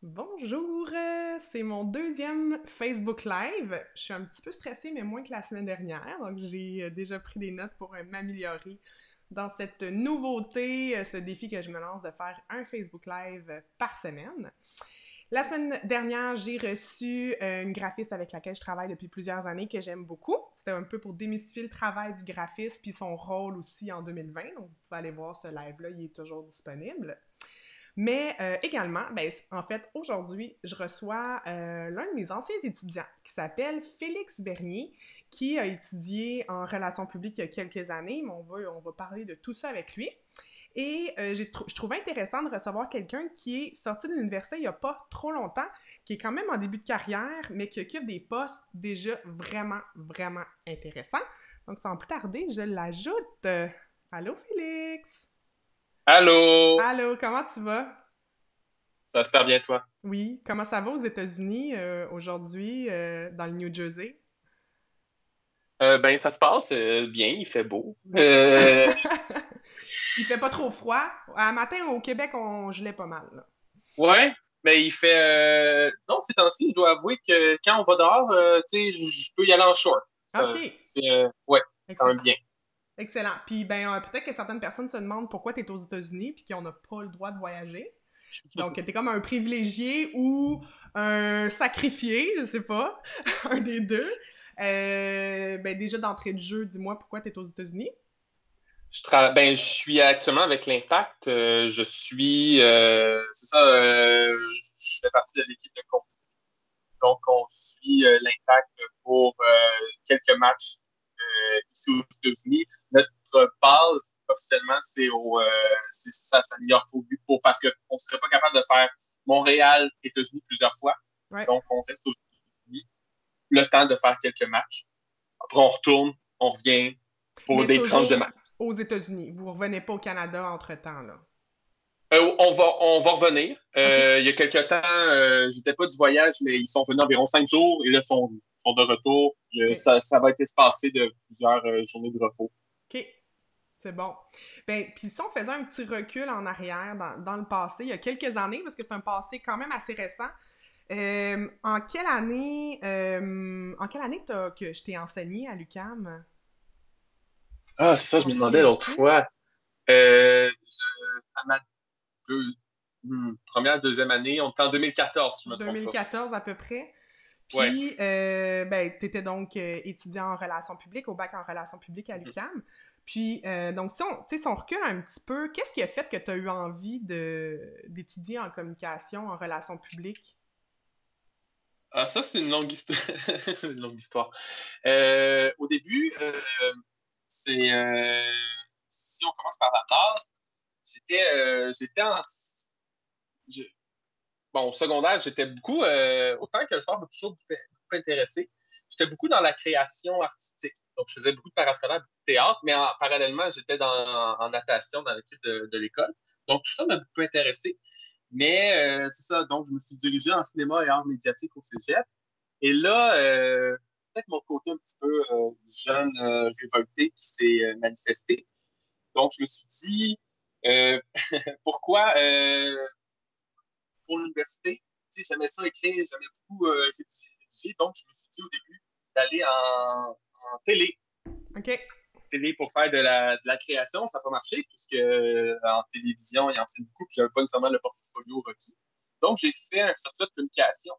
Bonjour, c'est mon deuxième Facebook Live. Je suis un petit peu stressée, mais moins que la semaine dernière. Donc, j'ai déjà pris des notes pour m'améliorer dans cette nouveauté, ce défi que je me lance de faire un Facebook Live par semaine. La semaine dernière, j'ai reçu une graphiste avec laquelle je travaille depuis plusieurs années que j'aime beaucoup. C'était un peu pour démystifier le travail du graphiste puis son rôle aussi en 2020. Donc, vous pouvez aller voir ce live-là, il est toujours disponible. Mais également, ben, en fait, aujourd'hui, je reçois l'un de mes anciens étudiants qui s'appelle Félix Bernier, qui a étudié en relations publiques il y a quelques années, mais on va parler de tout ça avec lui. Et je trouvais intéressant de recevoir quelqu'un qui est sorti de l'université il n'y a pas trop longtemps, qui est quand même en début de carrière, mais qui occupe des postes déjà vraiment, vraiment intéressants. Donc, sans plus tarder, je l'ajoute. Allô, Félix! Allô, Allô, comment tu vas? ça va super bien toi? Oui, comment ça va aux États-Unis aujourd'hui, dans le New Jersey? Ben ça se passe bien, il fait beau. Il fait pas trop froid. À matin au Québec, on gelait pas mal, là. Ouais, mais il fait non ces temps-ci, je dois avouer que quand on va dehors, tu sais, je peux y aller en short. Ça, OK, c'est ouais, quand excellent. même bien. Excellent. Puis ben peut-être que certaines personnes se demandent pourquoi tu es aux États-Unis puis qu'on n'a pas le droit de voyager. Donc tu es comme un privilégié ou un sacrifié, je sais pas, un des deux. Ben déjà d'entrée de jeu, dis-moi pourquoi tu es aux États-Unis. Ben je suis actuellement avec l'Impact. Je suis c'est ça. Je fais partie de l'équipe de contenu. Donc on suit l'Impact pour quelques matchs ici aux États-Unis. Notre base, officiellement, c'est ça, c'est à New York parce qu'on ne serait pas capable de faire Montréal, États-Unis plusieurs fois. Ouais. Donc, on reste aux États-Unis le temps de faire quelques matchs. Après, on retourne, on revient pour Mais des tranches de toujours matchs. aux États-Unis. Vous revenez pas au Canada entre-temps, là. On va revenir. OK. Il y a quelques temps, j'étais pas du voyage, mais ils sont venus environ 5 jours et là, sont de retour. OK. Ça va être espacé de plusieurs journées de repos. OK. C'est bon. Ben, puis si on faisait un petit recul en arrière dans le passé, il y a quelques années, parce que c'est un passé quand même assez récent, en quelle année que je t'ai enseigné à l'UQAM? Ah, c'est ça, je T'en me demandais l'autre souviens-tu? fois. À ma deux, première, deuxième année, on était en 2014, si je me trompe pas. 2014 à peu près. Ouais. Puis, ben, tu étais donc étudiant en relations publiques, au bac en relations publiques à Mhm. l'UQAM. Puis, donc, si on recule un petit peu, qu'est-ce qui a fait que tu as eu envie d'étudier en communication, en relations publiques? Ah, ça, c'est une longue histoire. Une longue histoire. Au début, c'est si on commence par la base, j'étais je- bon, au secondaire, j'étais beaucoup, autant que le sport m'a toujours beaucoup intéressé, j'étais beaucoup dans la création artistique. Donc, je faisais beaucoup de parascolaire, beaucoup de théâtre, mais parallèlement, j'étais en natation dans l'équipe de l'école. Donc, tout ça m'a beaucoup intéressé. Mais c'est ça, donc je me suis dirigé en cinéma et arts médiatiques au cégep. Et là, peut-être mon côté un petit peu jeune, révolté qui s'est manifesté. Donc, je me suis dit, euh, pourquoi pour l'université, tu sais, j'aimais ça écrire, j'aimais beaucoup rédiger. Donc, je me suis dit au début d'aller en OK. télé pour faire de la création. Ça n'a pas marché puisque en télévision, il y en fait beaucoup, puis je n'avais pas nécessairement le portfolio requis. Donc, j'ai fait un certificat de communication.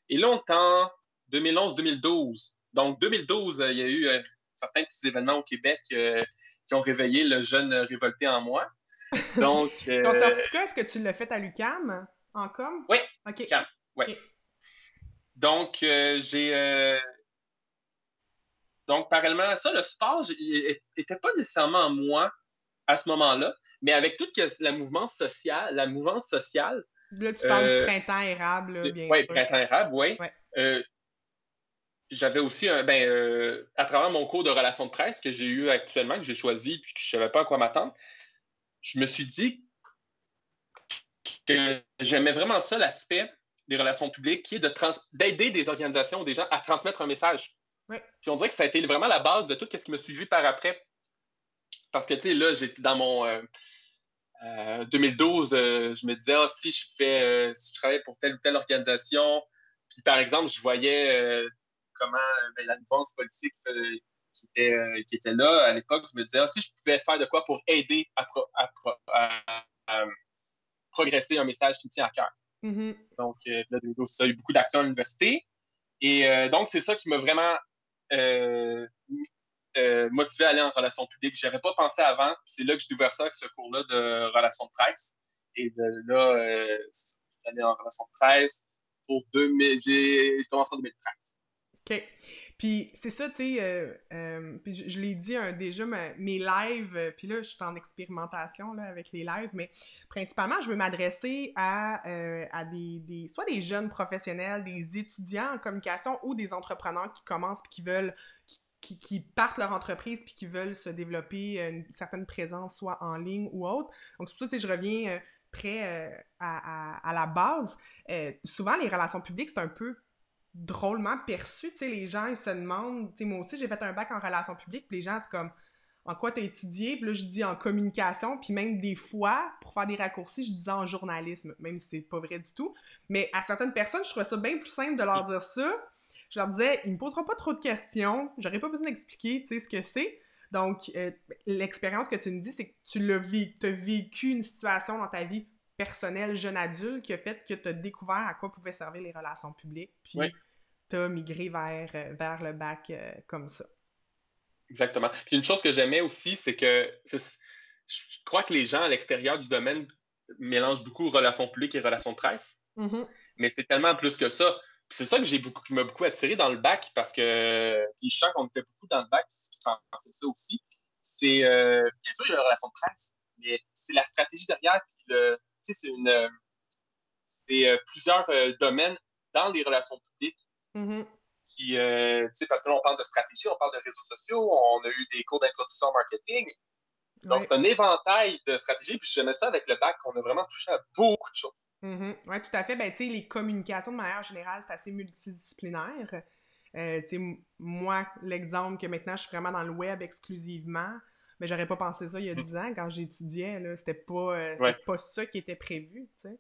Et là, on est en 2011-2012. Donc, 2012, il y a eu certains petits événements au Québec qui ont réveillé le jeune révolté en moi. Donc, Ton certificat, est-ce que tu l'as fait à l'UQAM en com? oui, OK. calme. Ouais. OK. Donc, donc, parallèlement à ça, le sport n'était pas nécessairement en moi à ce moment-là, mais avec toute la mouvance sociale, Là, tu parles du euh, printemps érable, là, bien ouais, sûr. printemps érable, ouais, Ouais. euh, j'avais aussi à travers mon cours de relations de presse que j'ai eu actuellement, que j'ai choisi puis que je savais pas à quoi m'attendre, je me suis dit que j'aimais vraiment ça, l'aspect des relations publiques, qui est d'aider des organisations ou des gens à transmettre un message. Ouais. Puis on dirait que ça a été vraiment la base de tout ce qui m'a suivi par après. Parce que, tu sais, là, j'étais 2012, je me disais, si si je travaillais pour telle ou telle organisation, puis par exemple, je voyais comment la nuance politique qui était là à l'époque, je me disais, si je pouvais faire de quoi pour aider à progresser un message qui me tient à cœur. Mm-hmm. Donc, là, 2012, ça a eu beaucoup d'actions à l'université. Et donc, c'est ça qui m'a vraiment motivé à aller en relations publiques. Je n'avais pas pensé avant. C'est là que j'ai découvert ça avec ce cours-là de relations de presse. Et de là, j'ai allé en relations de presse pour 2000. J'ai commencé en 2013. OK. Puis c'est ça, tu sais, puis je l'ai dit déjà, mes lives, puis là, je suis en expérimentation là, avec les lives, mais principalement, je veux m'adresser à soit des jeunes professionnels, des étudiants en communication ou des entrepreneurs qui commencent puis qui veulent, qui partent leur entreprise puis qui veulent se développer une certaine présence, soit en ligne ou autre. Donc, c'est pour ça, tu sais, je reviens très à la base. Souvent, les relations publiques, c'est un peu drôlement perçu, tu sais, les gens, ils se demandent, tu sais, moi aussi, j'ai fait un bac en relations publiques, puis les gens, c'est comme, en quoi t'as étudié? Puis là, je dis en communication, puis même des fois, pour faire des raccourcis, je disais en journalisme, même si c'est pas vrai du tout, mais à certaines personnes, je trouvais ça bien plus simple de leur dire ça. Je leur disais, ils me poseront pas trop de questions, j'aurais pas besoin d'expliquer, tu sais, ce que c'est. Donc, l'expérience que tu me dis, c'est que t'as vécu une situation dans ta vie personnelle, jeune adulte, qui a fait que tu as découvert à quoi pouvaient servir les relations publiques, puis Oui. tu as migré vers le bac comme ça. Exactement. Puis une chose que j'aimais aussi, c'est que je crois que les gens à l'extérieur du domaine mélangent beaucoup relations publiques et relations de presse. Mm-hmm. Mais c'est tellement plus que ça. Puis c'est ça qui m'a beaucoup attiré dans le bac, parce que puis je sens qu'on était beaucoup dans le bac, qui pensait ça aussi. C'est bien sûr, il y a la relation de presse, mais c'est la stratégie derrière. Puis c'est plusieurs domaines dans les relations publiques. Mm-hmm. Puis, parce que là, on parle de stratégie, on parle de réseaux sociaux, on a eu des cours d'introduction au marketing. Donc, Ouais. c'est un éventail de stratégies. Puis, j'aimais ça avec le bac, on a vraiment touché à beaucoup de choses. Mm-hmm. Oui, tout à fait. Ben, tu sais, les communications, de manière générale, c'est assez multidisciplinaire. Tu sais, moi, l'exemple que maintenant, je suis vraiment dans le web exclusivement, mais j'aurais pas pensé ça il y a 10 ans, quand j'étudiais, là. C'était Ouais. pas ça qui était prévu, tu sais.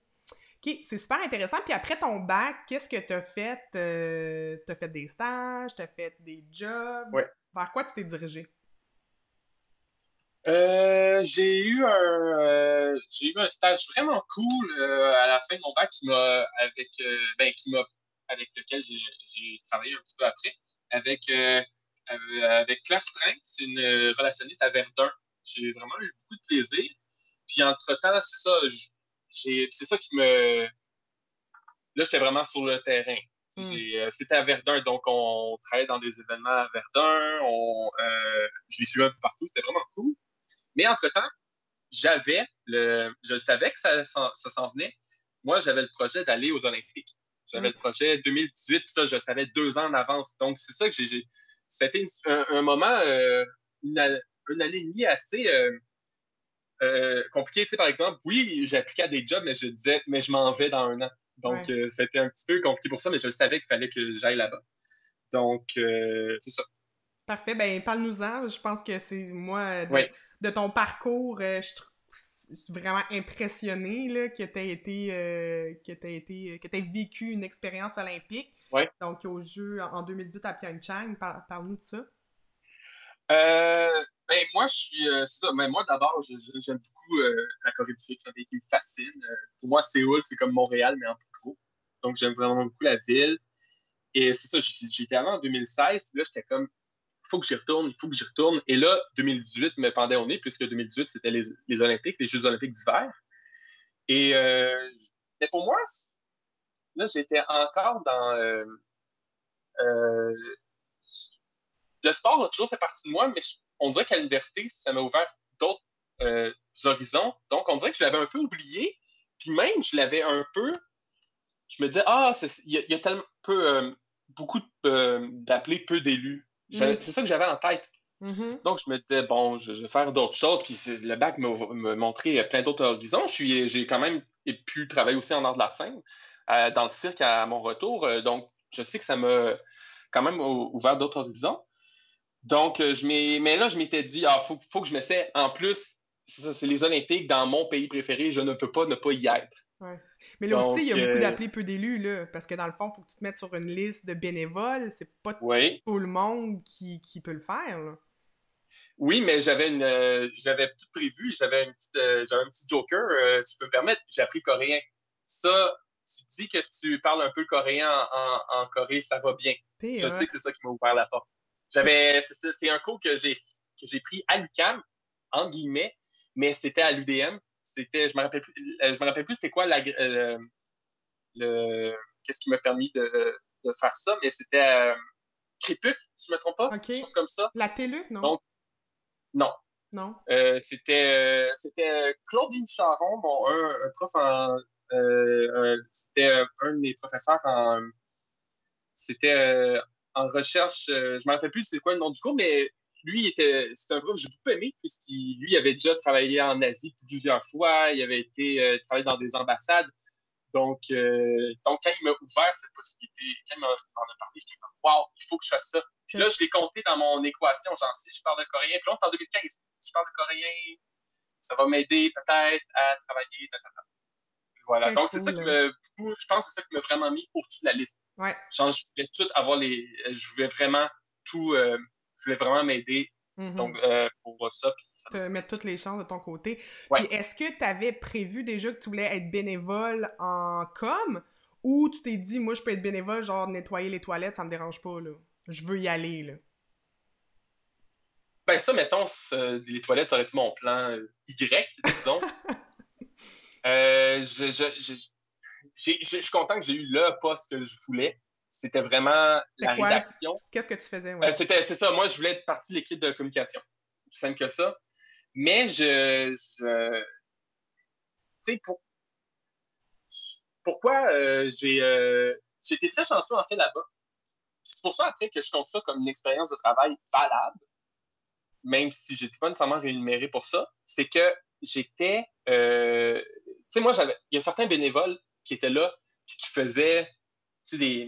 OK, c'est super intéressant. Puis après ton bac, qu'est-ce que t'as fait? T'as fait des stages, t'as fait des jobs. Ouais. Vers quoi tu t'es dirigé? J'ai eu un stage vraiment cool à la fin de mon bac avec lequel j'ai travaillé un petit peu après, avec Claire Strain, c'est une relationniste à Verdun. J'ai vraiment eu beaucoup de plaisir. Puis entre-temps, c'est ça, c'est ça qui me... Là, j'étais vraiment sur le terrain. C'était à Verdun, donc on travaillait dans des événements à Verdun. Je les suivais un peu partout, c'était vraiment cool. Mais entre-temps, je savais que ça s'en venait. Moi, j'avais le projet d'aller aux Olympiques. J'avais le projet 2018, puis ça, je savais 2 ans en avance. Donc, c'est ça que c'était un moment, une année et demie assez compliqué. Tu sais, par exemple, oui, j'appliquais à des jobs, mais je disais, mais je m'en vais dans 1 an. Donc, Ouais. c'était un petit peu compliqué pour ça, mais je savais qu'il fallait que j'aille là-bas. Donc, c'est ça. Parfait. Ben, parle-nous-en. Je pense que c'est moi, Oui. de ton parcours, je suis vraiment impressionnée là, que t'aies vécu une expérience olympique. Ouais. Donc, aux Jeux en 2018 à Pyeongchang. Parle-nous de ça. Moi, je suis. C'est ça. Mais moi, d'abord, j'aime beaucoup la Corée du Sud. C'est un pays qui me fascine. Pour moi, Séoul, c'est comme Montréal, mais en plus gros. Donc, j'aime vraiment beaucoup la ville. Et c'est ça, j'étais allé en 2016. Là, j'étais comme, il faut que j'y retourne, il faut que j'y retourne. Et là, 2018 me pendait au nez, puisque 2018, c'était les Olympiques, les Jeux Olympiques d'hiver. Et mais pour moi, là, j'étais encore dans. Le sport a toujours fait partie de moi, mais on dirait qu'à l'université, ça m'a ouvert d'autres horizons. Donc, on dirait que je l'avais un peu oublié. Puis même, je l'avais un peu. Je me disais, il y a tellement beaucoup d'appelés, peu d'élus. C'est ça que j'avais en tête. Mm-hmm. Donc, je me disais, bon, je vais faire d'autres choses. Puis le bac m'a montré plein d'autres horizons. J'ai quand même pu travailler aussi en art de la scène, dans le cirque à mon retour. Donc, je sais que ça m'a quand même ouvert d'autres horizons. Donc, mais là, je m'étais dit, faut que je m'essaie en plus c'est ça, c'est les Olympiques dans mon pays préféré, je ne peux pas ne pas y être. Ouais. Mais là aussi, il y Donc, a beaucoup d'appelés, peu d'élus, là, parce que dans le fond, il faut que tu te mettes sur une liste de bénévoles. C'est pas oui. tout le monde qui peut le faire, là. Oui, mais j'avais tout prévu. J'avais un petit joker, si je peux me permettre. J'ai appris le coréen. Ça, tu dis que tu parles un peu le coréen en Corée, ça va bien. T'es Je hot. sais que c'est ça qui m'a ouvert la porte. C'est un cours que j'ai pris à l'UQAM, entre guillemets, mais c'était à l'UDM. Je me rappelle plus c'était quoi qu'est-ce qui m'a permis de faire ça, mais c'était Crépuc, si je ne me trompe pas, OK. quelque chose comme ça. La TELUC, non? Donc, non. Non. C'était Claudine Charon, un prof c'était un de mes professeurs en recherche. Je ne me rappelle plus c'est quoi le nom du cours, mais c'était un prof que j'ai beaucoup aimé, puisqu'il lui avait déjà travaillé en Asie plusieurs fois, il avait été travaillé dans des ambassades. Donc, quand il m'a ouvert cette possibilité, quand il m'en a parlé, j'étais comme, wow, il faut que je fasse ça. Puis là, je l'ai compté dans mon équation, genre, si je parle de coréen, puis là, on est en 2015, si je parle de coréen, ça va m'aider peut-être à travailler, Voilà. Très Donc, c'est ça cool. je pense que c'est ça qui m'a vraiment mis au-dessus de la liste. Ouais. Genre, je voulais tout avoir je voulais vraiment je voulais vraiment m'aider. Donc, pour ça, puis ça Te mettre toutes les chances de ton côté. Ouais. Puis est-ce que tu avais prévu déjà que tu voulais être bénévole en com ou tu t'es dit, moi, je peux être bénévole, genre nettoyer les toilettes, ça me dérange pas, là. Je veux y aller, là. Ben ça, mettons, les toilettes, ça aurait été mon plan Y, disons. Je suis content que j'ai eu le poste que je voulais. C'était vraiment la rédaction. Qu'est-ce que tu faisais? Ouais. C'est ça. Moi, je voulais être partie de l'équipe de communication. Plus simple que ça. Mais tu sais, pourquoi j'ai été très chanceux, en fait, là-bas. C'est pour ça, après, que je compte ça comme une expérience de travail valable, même si j'étais pas nécessairement rémunéré pour ça. C'est que j'étais... tu sais, moi, il y a certains bénévoles qui étaient là, puis qui faisaient...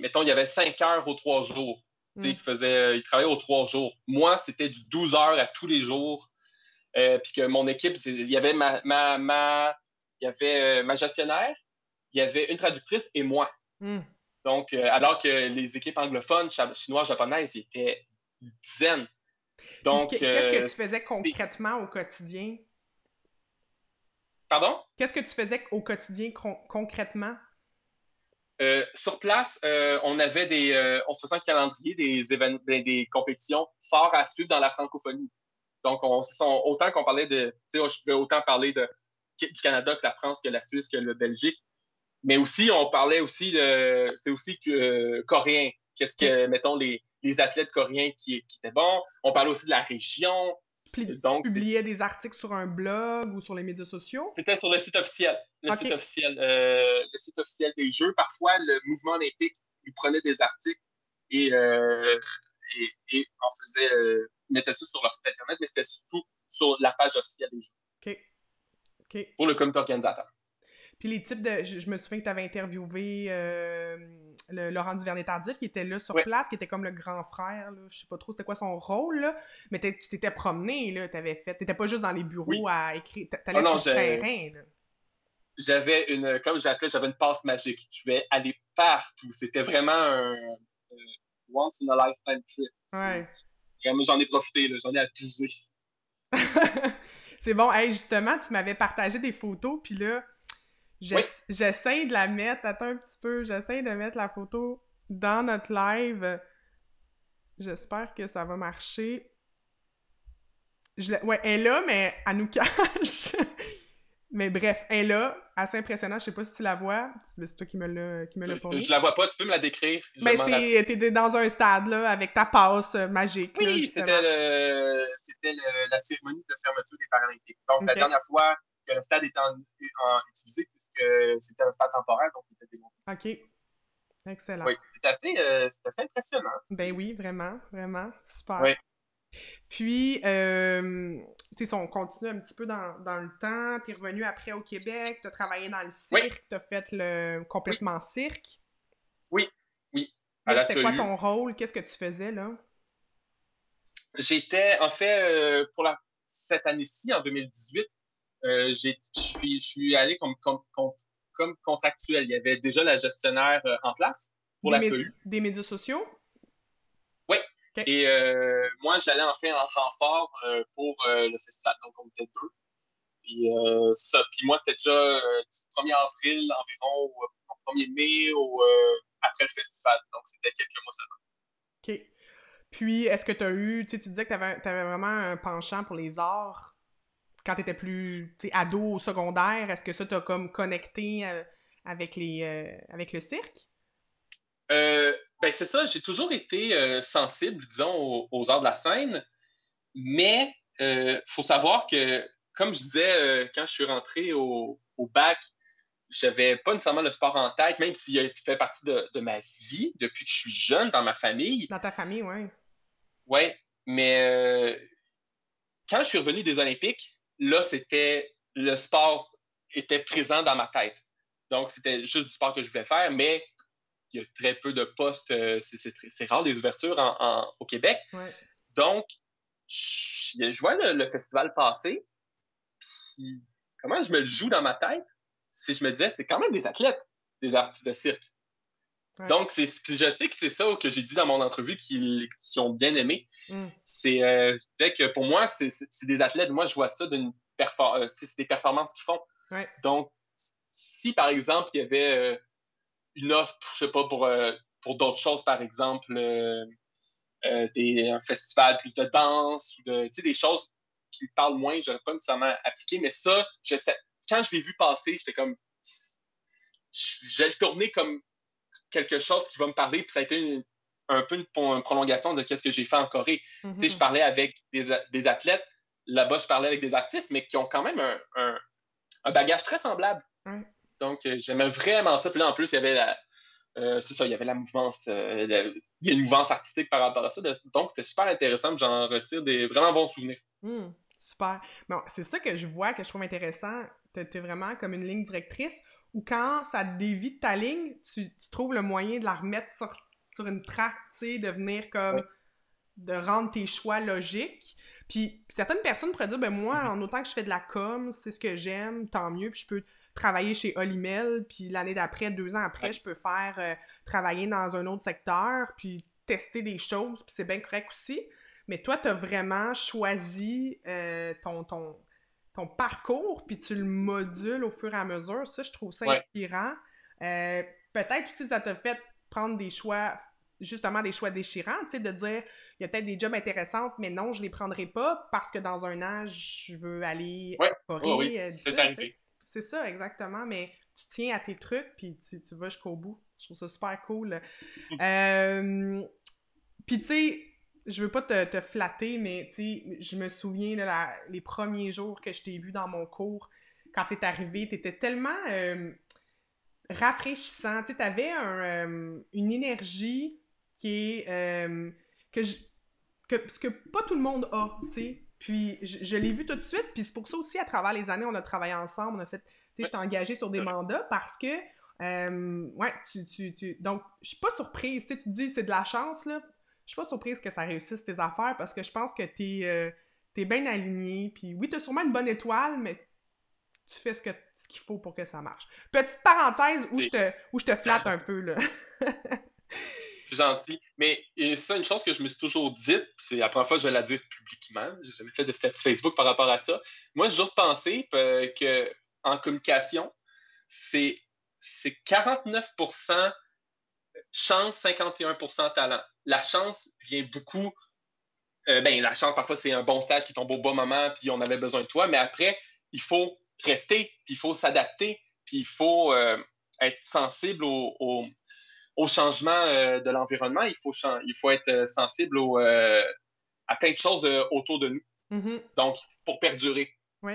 mettons, il y avait 5 heures aux 3 jours. Ils travaillaient aux 3 jours. Moi, c'était du 12 heures à tous les jours. Puis que mon équipe, il y avait il y avait ma gestionnaire, il y avait une traductrice et moi. Donc, alors que les équipes anglophones, chinoises, japonaises, ils étaient une dizaine. Donc, qu'est-ce que tu faisais concrètement au quotidien? Pardon? Qu'est-ce que tu faisais au quotidien concrètement? Sur place, on se faisait un calendrier des compétitions fortes à suivre dans la francophonie. Donc, autant qu'on parlait je pouvais autant parler du Canada que la France, que la Suisse, que la Belgique. Mais aussi, on parlait aussi c'était aussi coréen. Qu'est-ce que, mettons, les athlètes coréens qui étaient bons. On parlait aussi de la région. Donc, tu publiais des articles sur un blog ou sur les médias sociaux? C'était sur le site officiel. Le site officiel des Jeux. Parfois, le mouvement olympique nous prenait des articles et on mettait ça sur leur site internet, mais c'était surtout sur la page officielle des Jeux. OK. Pour le comité organisateur. Puis les types de... Je me souviens que tu avais interviewé le Laurent Duvernay-Tardif qui était là sur place, qui était comme le grand frère, là. Je sais pas trop c'était quoi son rôle, là. Mais tu t'étais promené, là. T'étais pas juste dans les bureaux à écrire. T'allais sur le terrain, là. J'avais comme j'appelais, j'avais une passe magique. Je vais aller partout. C'était vraiment un once in a lifetime trip. Vraiment, j'en ai profité, là. J'en ai abusé. C'est bon. Hey, justement, tu m'avais partagé des photos, puis là, j'essaie de la mettre. Attends un petit peu. J'essaie de mettre la photo dans notre live. J'espère que ça va marcher. Ouais, elle est là, mais elle nous cache. Mais bref, elle est là. Assez impressionnante. Je sais pas si tu la vois. C'est toi qui me l'as fourni. Je la vois pas. Tu peux me la décrire? Ben, t'es dans un stade, là, avec ta passe magique. Oui, là, c'était la cérémonie de fermeture des Paralympiques. Donc, la dernière fois que le stade était utilisé, puisque c'était un stade temporaire, donc il était démonté. OK. Excellent. Oui, c'est assez impressionnant. Ben oui, vraiment, vraiment. Super. Oui. Puis, tu sais, si on continue un petit peu dans le temps, t'es revenu après au Québec, t'as travaillé dans le cirque, t'as fait le complètement cirque. Oui. C'était quoi ton rôle? Qu'est-ce que tu faisais, là? J'étais, en fait, pour cette année-ci, en 2018, Je suis allé comme contractuel. Il y avait déjà la gestionnaire en place pour la PEU. Des médias sociaux? Oui. Okay. Et moi, j'allais en fait en renfort pour le festival. Donc, on était deux. Puis, puis moi, c'était déjà du 1er avril environ, au 1er mai, après le festival. Donc, c'était quelques mois seulement. OK. Puis, est-ce que tu as eu, tu disais que tu avais vraiment un penchant pour les arts quand tu étais plus ado au secondaire. Est-ce que ça t'a comme connecté avec le cirque? Ben c'est ça, j'ai toujours été sensible, disons, aux arts de la scène, mais faut savoir que, comme je disais, quand je suis rentré au bac, j'avais pas nécessairement le sport en tête, même s'il a fait partie de ma vie depuis que je suis jeune, dans ma famille. Dans ta famille, oui. Oui, mais quand je suis revenu des Olympiques, là, le sport était présent dans ma tête. Donc, c'était juste du sport que je voulais faire, mais il y a très peu de postes. C'est rare les ouvertures au Québec. Ouais. Donc, je vois le festival passer. Puis, comment je me le joue dans ma tête? Si je me disais, c'est quand même des athlètes, des artistes de cirque. Ouais. Donc, puis je sais que c'est ça que j'ai dit dans mon entrevue qui ont bien aimé. Je disais que pour moi, c'est des athlètes. Moi, je vois ça c'est des performances qu'ils font. Ouais. Donc, si par exemple, il y avait une offre, je sais pas, pour d'autres choses, par exemple, un festival plus de danse, ou des choses qui me parlent moins, je n'aurais pas nécessairement appliqué. Mais ça, quand je l'ai vu passer, j'étais comme... J'ai tourné comme quelque chose qui va me parler, puis ça a été un peu une prolongation de ce que j'ai fait en Corée. Mm-hmm. Je parlais avec des athlètes, là-bas, je parlais avec des artistes, mais qui ont quand même un bagage très semblable. Donc, j'aimais vraiment ça. Puis là, en plus, il y avait c'est ça, il y avait la mouvance, il y a une mouvance artistique par rapport à ça. Donc, c'était super intéressant. J'en retire des vraiment bons souvenirs. Super. Bon, c'est ça que je vois, que je trouve intéressant. T'es vraiment comme une ligne directrice où quand ça dévie de ta ligne, tu trouves le moyen de la remettre sur une track, tu sais, de venir comme... de rendre tes choix logiques. Puis certaines personnes pourraient dire, ben moi, en autant que je fais de la com, c'est ce que j'aime, tant mieux, puis je peux travailler chez Olimel, puis l'année d'après, 2 ans après, je peux faire travailler dans un autre secteur, puis tester des choses, puis c'est bien correct aussi. Mais toi, t'as vraiment choisi ton parcours, puis tu le modules au fur et à mesure. Ça, je trouve ça inspirant. Peut-être aussi ça t'a fait prendre des choix, justement des choix déchirants, tu sais, de dire, il y a peut-être des jobs intéressants, mais non, je les prendrai pas parce que dans un an, je veux aller en Corée. Oui, c'est arrivé. C'est ça, exactement, mais tu tiens à tes trucs, puis tu vas jusqu'au bout. Je trouve ça super cool. Puis tu sais, je veux pas te flatter, mais tu sais, je me souviens de les premiers jours que je t'ai vu dans mon cours, quand t'es arrivé, t'étais tellement rafraîchissant. Tu sais, t'avais une énergie qui est... que pas tout le monde a, tu sais. Puis je l'ai vu tout de suite, puis c'est pour ça aussi, à travers les années, on a travaillé ensemble, on a fait... Tu sais, je t'ai engagée sur des mandats parce que... donc, je suis pas surprise. Tu sais, tu te dis, c'est de la chance, là. Je suis pas surprise que ça réussisse tes affaires parce que je pense que t'es bien aligné. Puis oui, t'as sûrement une bonne étoile, mais tu fais ce qu'il faut pour que ça marche. Petite parenthèse où je te flatte un peu, là. C'est gentil. Mais ça, une chose que je me suis toujours dite, c'est la première fois que je vais la dire publiquement, j'ai jamais fait de statut Facebook par rapport à ça. Moi, j'ai toujours pensé qu'en communication, c'est 49% chance, 51% talent. La chance vient beaucoup... la chance, parfois, c'est un bon stage qui tombe au bon moment, puis on avait besoin de toi, mais après, il faut rester, puis il faut s'adapter, puis il faut être sensible au changement de l'environnement. Il faut être sensible à plein de choses autour de nous. Mm-hmm. Donc, pour perdurer. Oui.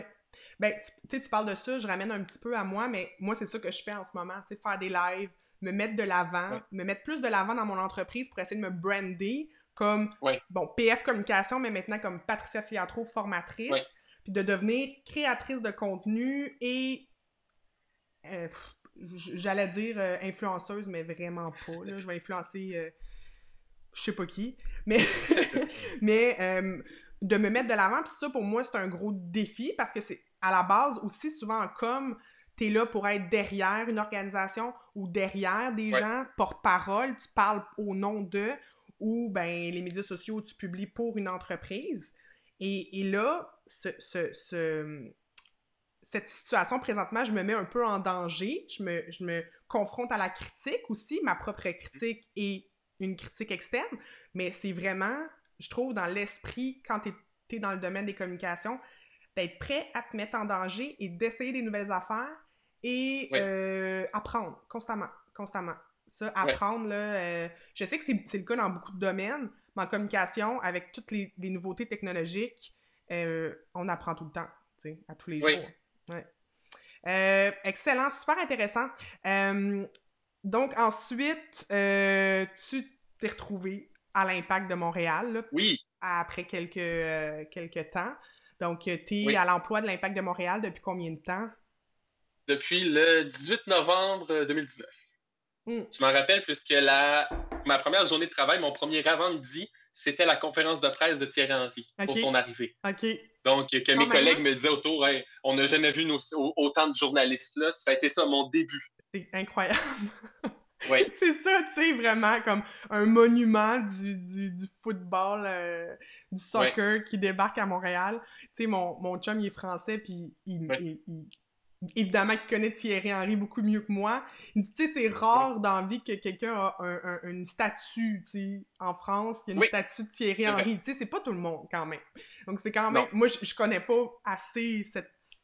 Ben, tu parles de ça, je ramène un petit peu à moi, mais moi, c'est ça que je fais en ce moment, tu sais, faire des lives, me mettre de l'avant, me mettre plus de l'avant dans mon entreprise pour essayer de me brander comme, bon, PF Communication, mais maintenant comme Patricia Filiatro, formatrice, puis de devenir créatrice de contenu et, j'allais dire influenceuse, mais vraiment pas, là, je vais influencer je sais pas qui, mais, mais de me mettre de l'avant, puis ça, pour moi, c'est un gros défi, parce que à la base, aussi souvent en com, t'es là pour être derrière une organisation ou derrière des Ouais. gens, porte-parole, tu parles au nom d'eux, ou ben les médias sociaux, tu publies pour une entreprise. Et là, cette situation, présentement, je me mets un peu en danger. Je me confronte à la critique aussi, ma propre critique et une critique externe. Mais c'est vraiment, je trouve, dans l'esprit, quand t'es dans le domaine des communications, d'être prêt à te mettre en danger et d'essayer des nouvelles affaires et Ouais. apprendre constamment, constamment. Ça, Ouais. apprendre, là, je sais que c'est le cas dans beaucoup de domaines, mais en communication, avec toutes les nouveautés technologiques, on apprend tout le temps, tu sais, à tous les Oui. jours. Ouais. Excellent, super intéressant. Donc, ensuite, tu t'es retrouvé à l'Impact de Montréal, là, Oui. après quelques temps. Donc, tu es Oui. à l'emploi de l'Impact de Montréal depuis combien de temps? Depuis le 18 novembre 2019. Hmm. Je m'en rappelle puisque ma première journée de travail, mon premier avant-midi, c'était la conférence de presse de Thierry Henry pour OK. son arrivée. OK. Donc, que Quand mes même, collègues hein? me disaient autour, hey, on n'a jamais vu autant de journalistes là. Ça a été ça mon début. C'est incroyable. Oui. C'est ça, tu sais, vraiment comme un monument du football, du Oui. soccer qui débarque à Montréal. Tu sais, mon chum, il est français, puis Oui. évidemment qu'il connaît Thierry Henry beaucoup mieux que moi. Il me dit, tu sais, c'est Oui. rare dans la vie que quelqu'un a une statue, tu sais. En France, il y a une Oui. statue de Thierry C'est vrai. Henry. Tu sais, c'est pas tout le monde, quand même. Donc, c'est quand même... Non. Moi, je connais pas assez ce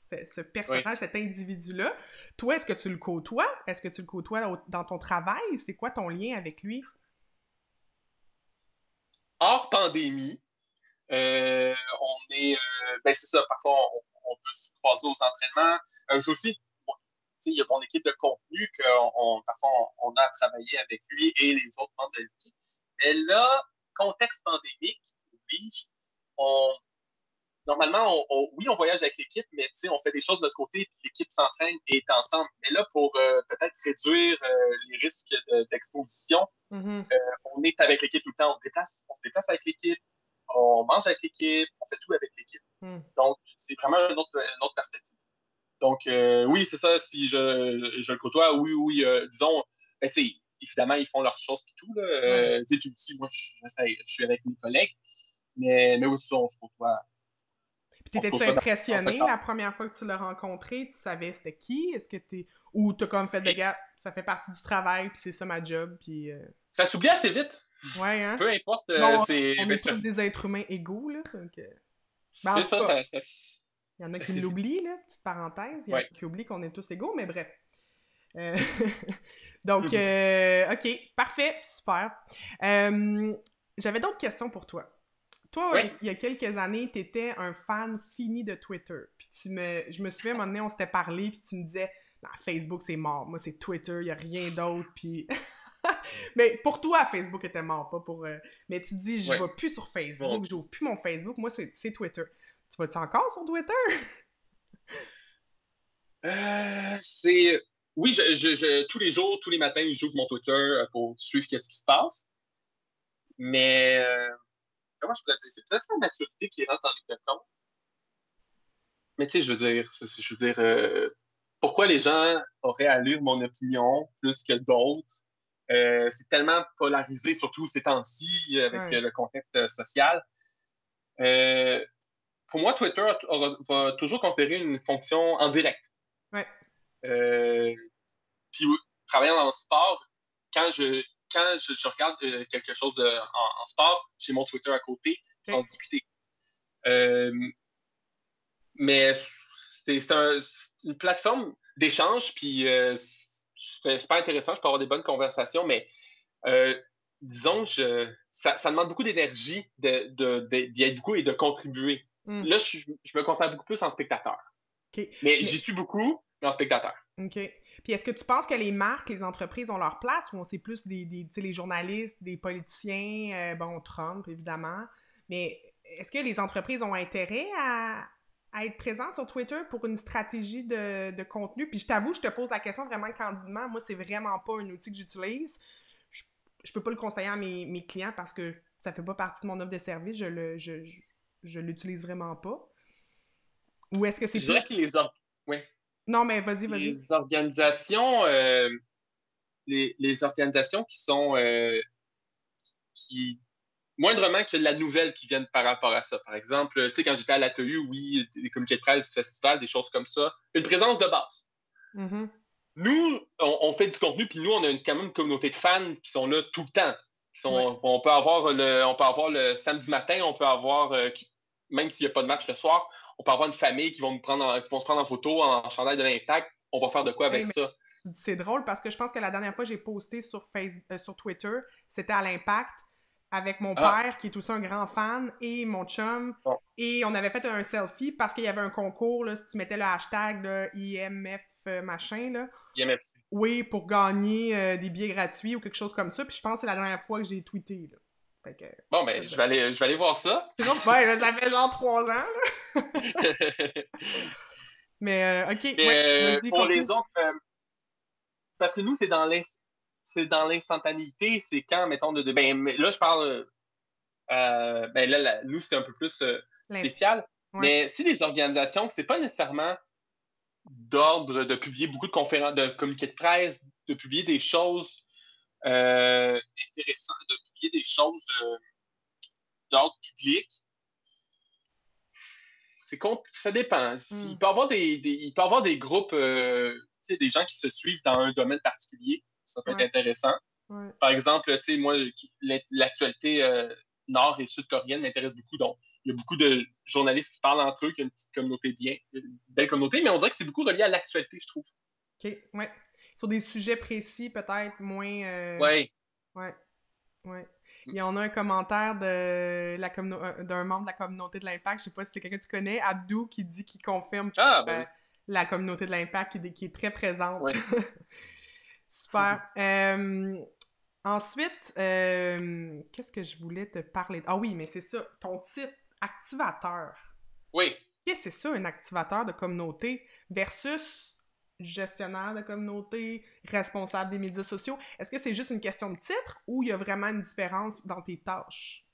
Oui. personnage, cet individu-là. Toi, est-ce que tu le côtoies? Est-ce que tu le côtoies dans ton travail? C'est quoi ton lien avec lui? Hors pandémie, on est. Ben, c'est ça, parfois, on peut se croiser aux entraînements. C'est aussi, bon, il y a mon équipe de contenu que parfois, on a travaillé avec lui et les autres membres de l'équipe. Mais là, contexte pandémique, oui, on, normalement, oui, on voyage avec l'équipe, mais on fait des choses de notre côté, puis l'équipe s'entraîne et est ensemble. Mais là, pour peut-être réduire les risques d'exposition, Mm-hmm. on est avec l'équipe tout le temps. On se déplace avec l'équipe, on mange avec l'équipe, on fait tout avec l'équipe. Mm. Donc, c'est vraiment une autre perspective. Donc, oui, c'est ça, si je le côtoie, oui, disons, ben, évidemment, ils font leurs choses et tout, là. Ouais. Puis aussi, moi, je suis avec mes collègues, mais aussi, on se côtoie. Puis On se t'étais-tu côtoie dans ce impressionné cadre. la première fois que tu l'as rencontré? Tu savais c'était qui? Est-ce que t'es... Ou t'as comme fait, de Et gars, ça fait partie du travail, puis c'est ça ma job, puis... ça s'oublie assez vite. Ouais, hein? Peu importe, Bon, c'est on ben, est tous des êtres humains égaux, là, donc... Ben, en c'est tout ça, cas, ça il y en a qui l'oublient, là, petite parenthèse, il y en a ouais. qui oublient qu'on est tous égaux, mais bref. Euh, Donc, Oui. OK, parfait, super. J'avais d'autres questions pour toi. Toi, Ouais. il y a quelques années, tu étais un fan fini de Twitter. Puis je me souviens, à un moment donné, on s'était parlé, puis tu me disais, non, Facebook, c'est mort. Moi, c'est Twitter, il n'y a rien d'autre. Puis... Mais pour toi, Facebook était mort, pas pour... Mais tu dis, je Ouais. vais plus sur Bon. Facebook, j'ouvre plus mon Facebook. Moi, c'est Twitter. Tu vas-tu encore sur Twitter? C'est. Oui, tous les jours, tous les matins, j'ouvre mon Twitter pour suivre qu'est-ce qui se passe. Mais comment je pourrais dire? C'est peut-être la maturité qui rentre en ligne de compte. Mais tu sais, je veux dire, pourquoi les gens auraient à lire mon opinion plus que d'autres? C'est tellement polarisé, surtout ces temps-ci, avec Ouais, le contexte social. Euh, pour moi, Twitter va toujours considérer une fonction en direct. ouais. Euh, Puis, travaillant dans le sport, quand je regarde quelque chose en sport, j'ai mon Twitter à côté pour en OK. discuter. Euh, mais c'est une plateforme d'échange, puis c'est super intéressant. Je peux avoir des bonnes conversations, mais euh, disons, ça demande beaucoup d'énergie d'y être beaucoup et de contribuer. Hmm. Là, je me considère beaucoup plus en spectateur. OK. Mais j'y Mais suis beaucoup, mais en spectateur. OK. Puis est-ce que tu penses que les marques, les entreprises ont leur place ou c'est plus tu sais, les journalistes, des politiciens, bon, Trump, évidemment, mais est-ce que les entreprises ont intérêt à être présentes sur Twitter pour une stratégie de contenu? Puis je t'avoue, je te pose la question vraiment candidement. Moi, c'est vraiment pas un outil que j'utilise. Je, je peux pas le conseiller à mes clients parce que ça fait pas partie de mon offre de service. Je l'utilise vraiment pas. Ou est-ce que c'est Je dirais plus... que ouais. Non, mais vas-y. Les organisations, les organisations qui sont qui moindrement que la nouvelle qui vienne par rapport à ça. Par exemple, tu sais, quand j'étais à l'ATU, oui, des comités de presse, du festival, des choses comme ça. Une présence de base. Mhm. Nous, on fait du contenu, puis nous, on a quand même une communauté de fans qui sont là tout le temps. Ouais. On peut avoir le samedi matin, on peut avoir, même s'il n'y a pas de match le soir, on peut avoir une famille qui vont se prendre en photo en chandail de l'Impact. On va faire de quoi Hey, avec mais ça? c'est drôle parce que je pense que la dernière fois que j'ai posté sur Twitter, c'était à l'Impact avec mon Ah, père qui est aussi un grand fan et mon chum. bon, Et on avait fait un selfie parce qu'il y avait un concours, là, si tu mettais le hashtag là, IMF machin, là, IMFC. oui, pour gagner des billets gratuits ou quelque chose comme ça. Puis je pense que c'est la dernière fois que j'ai tweeté. Là. Fait que, Bon, ça ben, dire. je vais aller voir ça. C'est drôle. Ouais, ben, ça fait genre 3 ans. Là. Mais ok, ouais, vas-y, Pour continue. les autres, parce que nous, c'est dans l'instantanéité, c'est quand, mettons, ben, là, je parle, ben là, nous, c'est un peu plus spécial, Ouais, mais si des organisations, c'est pas nécessairement d'ordre de publier beaucoup de conférences, de communiqués de presse, de publier des choses intéressantes, de publier des choses d'ordre public, ça dépend. Il mm, peut y avoir il peut y avoir des groupes, des gens qui se suivent dans un domaine particulier. Ça peut être ouais, intéressant. ouais. Par exemple, moi, l'actualité nord- et sud-coréenne m'intéresse beaucoup. Donc, il y a beaucoup de journalistes qui parlent entre eux, qui ont une petite communauté une belle communauté, mais on dirait que c'est beaucoup relié à l'actualité, je trouve. Ok, ouais. Sur des sujets précis, peut-être moins. Ouais. Ouais, ouais. Il y en a un commentaire d'un membre de la communauté de l'Impact, je sais pas si c'est quelqu'un que tu connais, Abdou, qui dit qu'il confirme Ah, ben euh, oui. la communauté de l'Impact qui est très présente. Ouais. Super. Ensuite, qu'est-ce que je voulais te parler? Ah oui, mais c'est ça, ton titre, activateur. Oui. Qu'est-ce que c'est ça, un activateur de communauté versus gestionnaire de communauté, responsable des médias sociaux? Est-ce que c'est juste une question de titre ou il y a vraiment une différence dans tes tâches?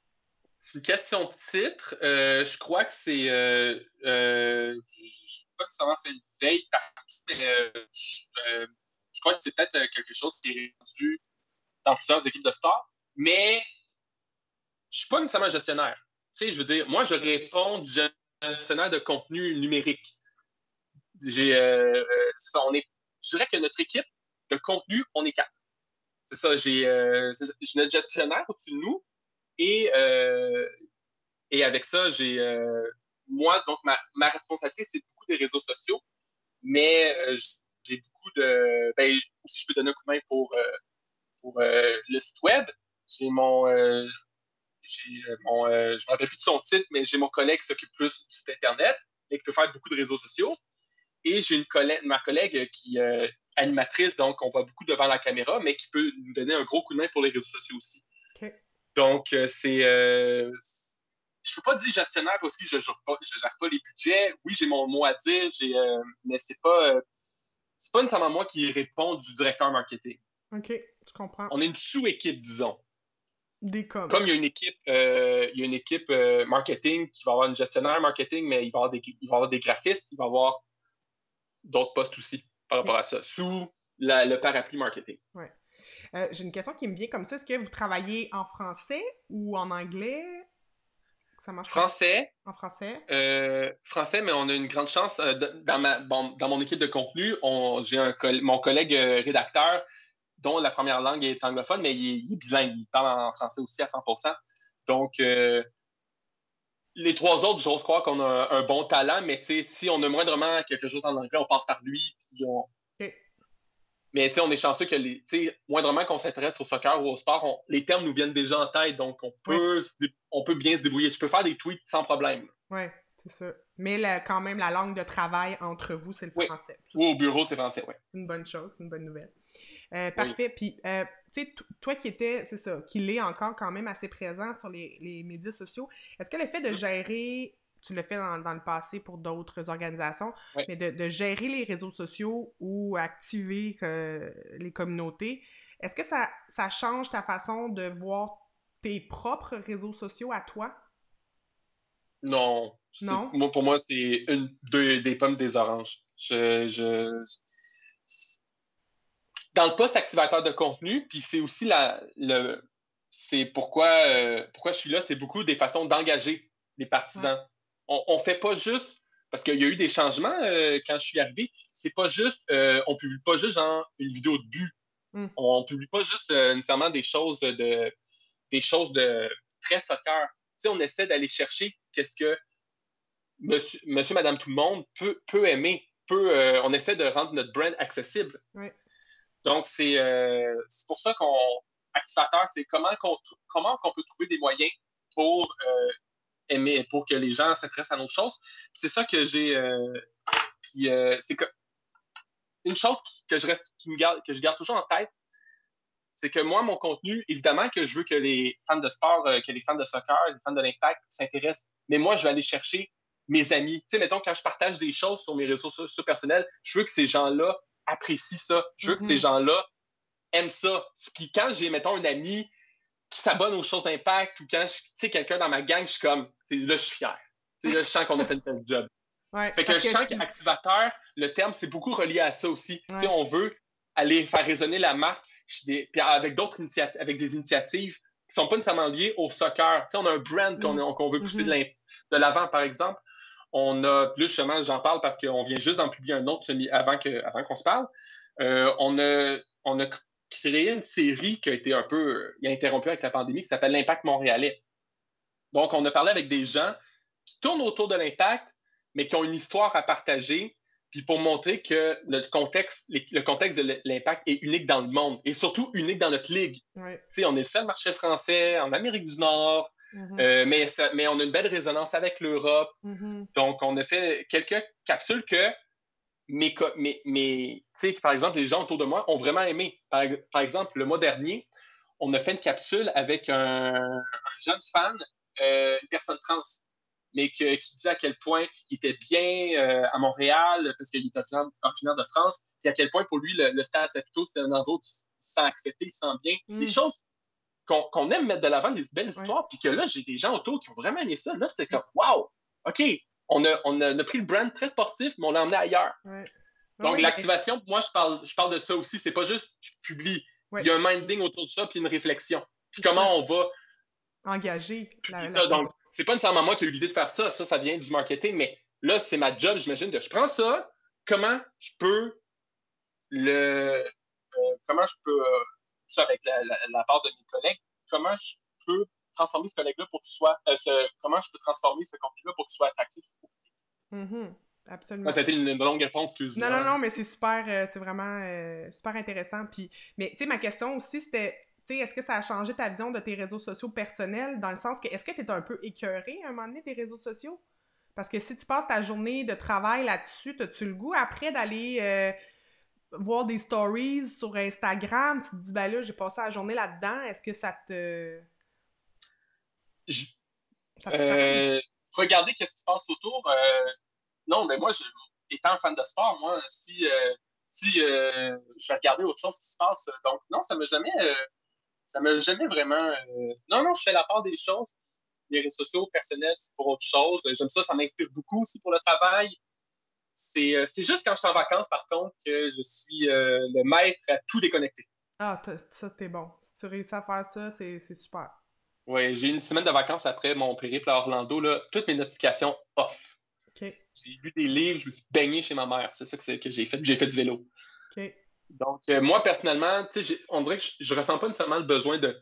C'est une question de titre. Je crois que c'est. Je n'ai pas nécessairement fait une veille partout, mais je crois que c'est peut-être quelque chose qui est rendu dans plusieurs équipes de sport. Mais je suis pas nécessairement gestionnaire. Tu sais, je veux dire, moi, je réponds du gestionnaire de contenu numérique. C'est ça, je dirais que notre équipe de contenu, on est quatre. C'est ça, j'ai notre gestionnaire au-dessus de nous et avec ça, moi, donc ma responsabilité, c'est beaucoup des réseaux sociaux, mais j'ai beaucoup ben, aussi, je peux donner un coup de main pour le site web. J'ai je me rappelle plus de son titre, mais j'ai mon collègue qui s'occupe plus du site Internet et qui peut faire beaucoup de réseaux sociaux. Et j'ai ma collègue qui est animatrice, donc on voit beaucoup devant la caméra, mais qui peut nous donner un gros coup de main pour les réseaux sociaux aussi. OK. Donc, je peux pas dire gestionnaire parce que je gère pas les budgets. Oui, j'ai mon mot à dire, mais c'est pas nécessairement moi qui réponds du directeur marketing. OK, je comprends. On est une sous-équipe, disons. Des coms. Comme il y a une équipe marketing qui va avoir une gestionnaire marketing, mais il va y avoir des graphistes, il va y avoir d'autres postes aussi par OK. rapport à ça, sous le parapluie marketing. Ouais. J'ai une question qui me vient comme ça. Est-ce que vous travaillez en français ou en anglais? Ça marche comme Français, en français? français, mais on a une grande chance. Dans mon équipe de contenu, j'ai mon collègue rédacteur dont la première langue est anglophone, mais il est bilingue. Il parle en français aussi à 100%. Donc, les trois autres, j'ose croire qu'on a un bon talent, mais si on a moindrement quelque chose en anglais, on passe par lui. OK. Mais on est chanceux que moindrement qu'on s'intéresse au soccer ou au sport, les termes nous viennent déjà en tête, donc Ouais, on peut bien se débrouiller. Je peux faire des tweets sans problème. ouais, c'est ça. Mais quand même, la langue de travail entre vous, c'est le Oui. français. Ça, Ou au bureau, c'est français, oui. c'est une bonne chose, c'est une bonne nouvelle. Oui. Parfait. Puis, tu sais, toi c'est ça, qui l'est encore quand même assez présent sur les médias sociaux, est-ce que le fait de Mm. gérer, tu l'as fait dans le passé pour d'autres organisations, Oui. mais de gérer les réseaux sociaux ou activer les communautés, est-ce que ça change ta façon de voir tes propres réseaux sociaux à toi? Non. Non? Moi, pour moi, c'est des pommes des oranges. Dans le poste activateur de contenu, puis c'est aussi c'est pourquoi je suis là, c'est beaucoup des façons d'engager les Ouais. partisans. On fait pas juste, parce qu'il y a eu des changements quand je suis arrivé, c'est pas juste, on publie pas juste genre une vidéo de but. Mm. On publie pas juste nécessairement des choses de très soccer. Tu sais, on essaie d'aller chercher qu'est-ce que monsieur, madame, tout le monde peut aimer. On essaie de rendre notre brand accessible. Ouais. Donc, c'est pour ça qu'on. Activateur, c'est comment qu'on peut trouver des moyens pour aimer, pour que les gens s'intéressent à nos choses. C'est ça que j'ai. C'est une chose que je garde toujours en tête, c'est que moi, mon contenu, évidemment que je veux que les fans de sport, que les fans de soccer, les fans de l'Impact s'intéressent, mais moi, je vais aller chercher mes amis. Tu sais, mettons, quand je partage des choses sur mes réseaux sociaux personnels, je veux que ces gens-là apprécient ça. Je veux que ces gens-là aiment ça. Puis quand j'ai, mettons, un ami qui s'abonne aux choses d'impact ou quand, tu sais, quelqu'un dans ma gang, je suis comme, là, je suis fier. Tu sais, là, je sens qu'on a fait une belle job. Ouais, fait que je sens qu'activateur, le terme, c'est beaucoup relié à ça aussi. Ouais. Tu sais, on veut aller faire résonner la marque puis avec d'autres initiatives, avec des initiatives qui sont pas nécessairement liées au soccer. Tu sais, on a un brand qu'on veut pousser de l'avant, par exemple. On a, plus justement, j'en parle parce qu'on vient juste d'en publier un autre avant qu'on se parle. On a créé une série qui a été un peu interrompue avec la pandémie qui s'appelle l'Impact montréalais. Donc, on a parlé avec des gens qui tournent autour de l'Impact, mais qui ont une histoire à partager, puis pour montrer que le contexte de l'Impact est unique dans le monde, et surtout unique dans notre ligue. Ouais. Tu sais, on est le seul marché français en Amérique du Nord, mais on a une belle résonance avec l'Europe. Donc, on a fait quelques capsules que tu sais, par exemple, les gens autour de moi ont vraiment aimé. Par exemple, le mois dernier, on a fait une capsule avec un jeune fan, une personne trans, mais qui disait à quel point il était bien à Montréal, parce qu'il était originaire de France, puis à quel point pour lui, le Stade Saputo, c'était un endroit où il se sent accepté, il se sent bien. Des choses qu'on aime mettre de l'avant, des belles histoires, puis que là, j'ai des gens autour qui ont vraiment aimé ça. Là, c'était comme, wow, OK, on a pris le brand très sportif, mais on l'a emmené ailleurs. Donc, l'activation, moi, je parle de ça aussi. C'est pas juste, je publie. Il y a un minding autour de ça, puis une réflexion. Puis comment on va engager ça. Donc, c'est pas nécessairement moi qui ai eu l'idée de faire ça. Ça vient du marketing, mais là, c'est ma job, j'imagine, je prends ça, comment je peux ça avec la part de mes collègues, comment je peux transformer ce collègue-là pour qu'il soit, comment je peux transformer ce contenu-là pour qu'il soit attractif au public. Absolument. Ça a été une longue réponse, excuse-moi. Non, mais c'est super, c'est vraiment super intéressant. Puis, mais tu sais, ma question aussi, c'était, tu sais, est-ce que ça a changé ta vision de tes réseaux sociaux personnels, dans le sens que, est-ce que tu es un peu écœuré à un moment donné des réseaux sociaux? Parce que si tu passes ta journée de travail là-dessus, as-tu le goût après d'aller voir des stories sur Instagram? Tu te dis, ben là, j'ai passé la journée là-dedans. Est-ce que ça te... Regarder qu'est-ce qui se passe autour. Non, mais moi, étant fan de sport, moi, si je vais regarder autre chose qui se passe, donc non, ça m'a jamais vraiment... Non, je fais la part des choses. Les réseaux sociaux personnels, c'est pour autre chose. J'aime ça m'inspire beaucoup aussi pour le travail. C'est juste quand je suis en vacances, par contre, que je suis le maître à tout déconnecter. Ah, ça, t'es bon. Si tu réussis à faire ça, c'est super. Oui, j'ai eu une semaine de vacances après mon périple à Orlando, là, toutes mes notifications off. Okay. J'ai lu des livres, je me suis baigné chez ma mère. C'est ça que j'ai fait. J'ai fait du vélo. Okay. Donc, moi, personnellement, on dirait que je ressens pas nécessairement le besoin de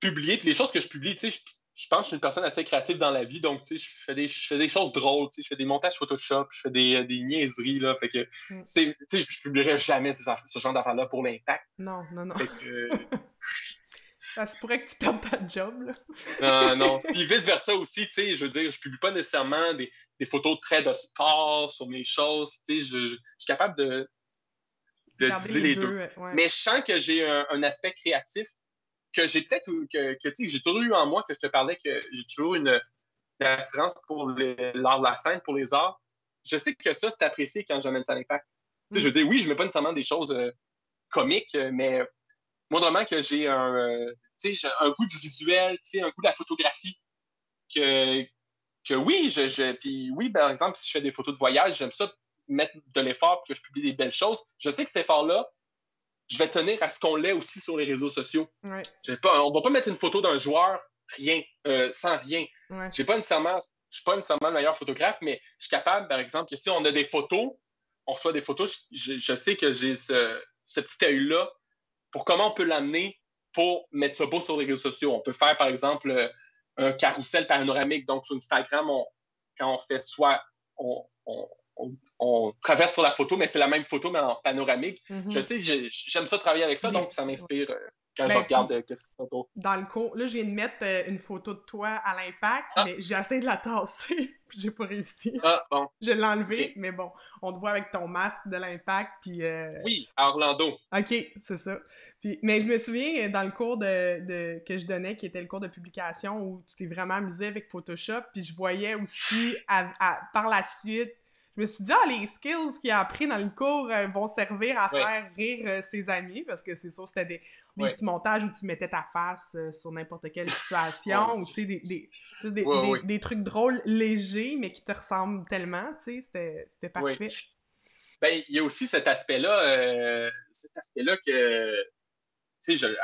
publier. Puis les choses que je publie, je pense que je suis une personne assez créative dans la vie. Donc, je fais des choses drôles. Je fais des montages Photoshop, je fais des niaiseries. Là, fait que, je publierai jamais ce genre d'affaires-là pour l'impact. Non. Fait que... Ça se pourrait que tu perdes ta job, là. Non. Puis vice-versa aussi, je veux dire, je publie pas nécessairement des photos de traits de sport sur mes choses. Je suis capable de diviser les deux. Ouais. Mais je sens que j'ai un aspect créatif que j'ai peut-être, que j'ai toujours eu en moi, que je te parlais, que j'ai toujours une attirance pour l'art de la scène, pour les arts. Je sais que ça, c'est apprécié quand j'amène ça à l'impact. Je veux dire, oui, je mets pas nécessairement des choses comiques, mais moindrement que j'ai un goût du visuel, un goût de la photographie, que que oui, puis oui, par exemple, si je fais des photos de voyage, j'aime ça mettre de l'effort pour que je publie des belles choses. Je sais que cet effort-là, je vais tenir à ce qu'on l'ait aussi sur les réseaux sociaux. Ouais. On va pas mettre une photo d'un joueur sans rien. Ouais. Je suis pas nécessairement le meilleur photographe, mais je suis capable, par exemple, que si on a des photos, on reçoit des photos, je sais que j'ai ce petit œil-là pour comment on peut l'amener pour mettre ça beau sur les réseaux sociaux. On peut faire, par exemple, un carrousel panoramique. Donc, sur Instagram, quand on fait soit on traverse sur la photo, mais c'est la même photo, mais en panoramique. Je sais, j'aime ça travailler avec ça, donc ça m'inspire quand je regarde qu'est-ce qui se fait autour. Dans le cours, là, je viens de mettre une photo de toi à l'Impact, mais j'ai essayé de la tasser, puis j'ai pas réussi. Ah, bon. Je l'ai enlevé, mais bon, on te voit avec ton masque de l'Impact, puis... Oui, à Orlando. OK, c'est ça. Puis, mais je me souviens, dans le cours que je donnais, qui était le cours de publication, où tu t'es vraiment amusé avec Photoshop, puis je voyais aussi, par la suite, je me suis dit, les skills qu'il a appris dans le cours vont servir à faire rire ses amis, parce que c'est sûr, c'était des petits montages où tu mettais ta face sur n'importe quelle situation, ou tu sais, des trucs drôles, légers, mais qui te ressemblent tellement, tu sais, c'était parfait. Oui. Ben, il y a aussi cet aspect-là que, tu sais,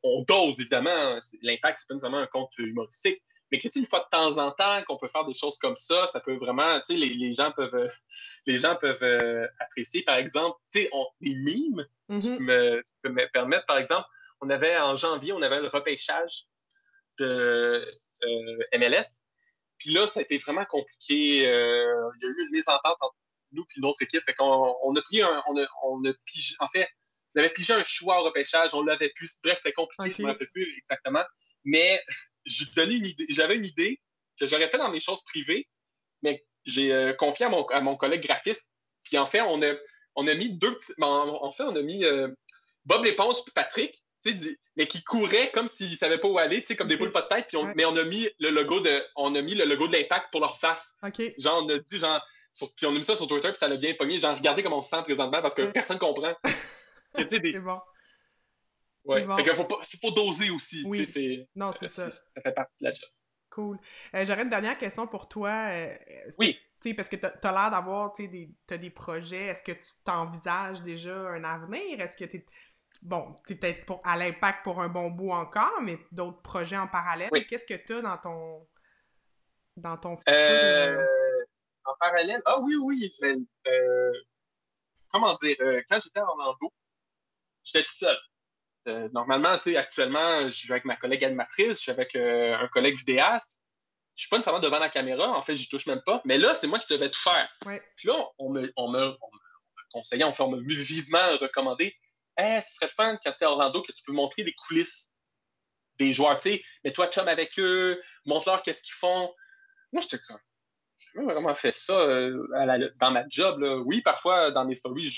on dose, évidemment. L'Impact, c'est pas nécessairement un compte humoristique, mais que, tu sais, une fois de temps en temps, qu'on peut faire des choses comme ça peut vraiment, tu sais, les gens peuvent apprécier. Par exemple, tu sais, des mimes, si tu peux me permettre. Par exemple, en janvier, on avait le repêchage de MLS. Puis là, ça a été vraiment compliqué. Il y a eu une mésentente entre nous et une autre équipe. Fait qu'on a pris on a pigé, en fait, on avait pigé un choix au repêchage, on l'avait plus. Bref, c'était compliqué, je ne me rappelle plus exactement. Mais j'avais une idée que j'aurais fait dans mes choses privées, mais j'ai confié à mon collègue graphiste. Puis en fait, on a mis deux petits. En fait, on a mis Bob l'éponge et Patrick, mais qui couraient comme s'ils ne savaient pas où aller, comme des poules pas de tête. Puis mais on a mis le logo de l'Impact pour leur face. Genre, on a dit, puis on a mis ça sur Twitter, puis ça l'a bien pogné. Genre, regardez comment on se sent présentement parce que personne ne comprend. C'est bon. Ouais. Bon. Fait qu'il faut doser aussi. Oui. Non, c'est ça. Ça fait partie de la job. Cool. J'aurais une dernière question pour toi. Oui. Parce que t'as l'air d'avoir des projets. Est-ce que tu t'envisages déjà un avenir? Est-ce que t'es peut-être à l'Impact pour un bon bout encore, mais d'autres projets en parallèle? Oui. Qu'est-ce que t'as dans ton en parallèle? Ah oui. Comment dire? Quand j'étais à Orlando, j'étais tout seul. Normalement, actuellement, je suis avec ma collègue animatrice, je suis avec un collègue vidéaste. Je suis pas nécessairement devant la caméra, en fait, j'y touche même pas. Mais là, c'est moi qui devais tout faire. Ouais. Puis là, on me conseillé, on m'a vivement recommandé. Ce serait fun quand c'était à Orlando que tu peux montrer les coulisses des joueurs, tu sais. Mets-toi chum avec eux, montre-leur qu'est-ce qu'ils font. Moi, j'étais comme, j'ai jamais vraiment fait ça dans ma job, là. Oui, parfois, dans mes stories,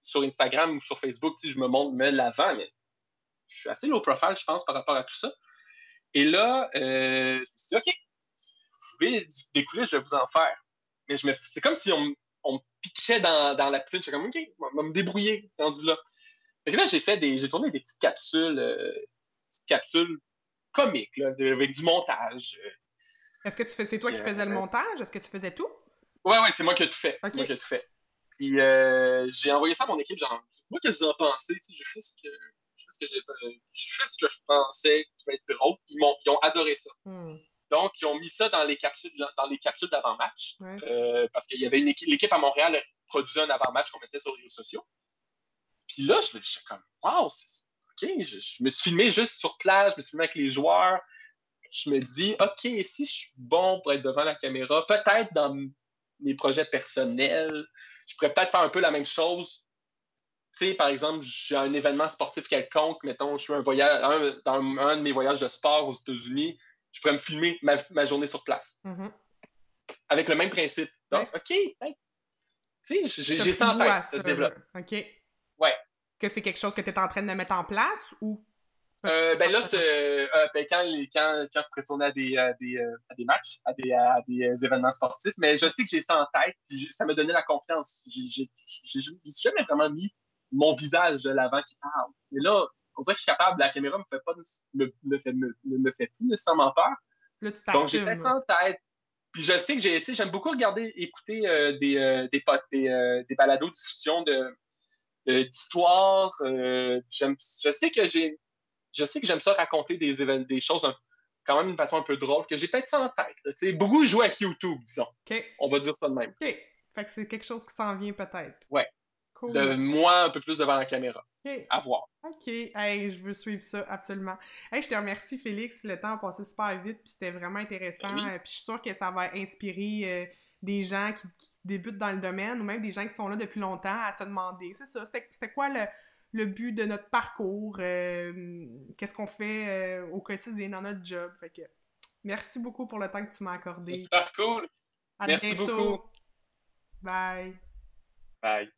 sur Instagram ou sur Facebook, je me mets de l'avant, mais je suis assez low profile, je pense, par rapport à tout ça. Et là, je me suis dit, OK, vous pouvez des coulisses, je vais vous en faire. Mais c'est comme si on me pitchait dans la piscine. Je suis comme, OK, on va me débrouiller, rendu là. Fait que là, j'ai tourné des petites capsules comiques, là, avec du montage. Est-ce que c'est toi qui faisais le montage? Est-ce que tu faisais tout? Ouais, c'est moi qui ai tout fait. Okay. C'est moi qui ai tout fait. Puis j'ai envoyé ça à mon équipe, genre, moi, qu'est-ce que vous en pensez? J'ai fait ce que je pensais qui va être drôle. Ils ont adoré ça. Donc, ils ont mis ça dans les capsules d'avant-match. Ouais. Parce qu'il y avait l'équipe à Montréal produisait un avant-match qu'on mettait sur les réseaux sociaux. Puis là, je me disais comme, wow, OK, je me suis filmé juste sur place, je me suis filmé avec les joueurs. Je me dis, OK, si je suis bon pour être devant la caméra, peut-être dans mes projets personnels, je pourrais peut-être faire un peu la même chose. Tu sais, par exemple, j'ai un événement sportif quelconque, mettons, je suis dans un de mes voyages de sport aux États-Unis, je pourrais me filmer ma journée sur place. Avec le même principe. Donc, OK, tu sais, j'ai ça en tête, ça se développe. OK. Ouais. Est-ce que c'est quelque chose que tu es en train de mettre en place ou? Ben là, quand je retournais à des matchs, à des événements sportifs, mais je sais que j'ai ça en tête, puis ça me donnait la confiance. J'ai jamais vraiment mis mon visage de l'avant qui parle. Mais là, on dirait que je suis capable, la caméra me fait plus nécessairement peur. Là, donc, j'ai peut-être ça en tête. Puis je sais que tu sais, j'aime beaucoup écouter des balados discussions d'histoire. Je sais que j'aime ça raconter des choses quand même d'une façon un peu drôle, que j'ai peut-être ça en tête. Tu sais, beaucoup jouer avec YouTube, disons. OK. On va dire ça de même. OK. Fait que c'est quelque chose qui s'en vient peut-être. Ouais. Cool. De moi un peu plus devant la caméra. OK. À voir. OK. Hey, je veux suivre ça, absolument. Hey, je te remercie, Félix. Le temps a passé super vite, puis c'était vraiment intéressant. Oui. Puis je suis sûre que ça va inspirer des gens qui débutent dans le domaine ou même des gens qui sont là depuis longtemps à se demander, c'est ça, c'était quoi le but de notre parcours? Qu'est-ce qu'on fait au quotidien dans notre job? Fait que merci beaucoup pour le temps que tu m'as C'est accordé. super cool. À Merci beaucoup. bientôt. Bye. Bye.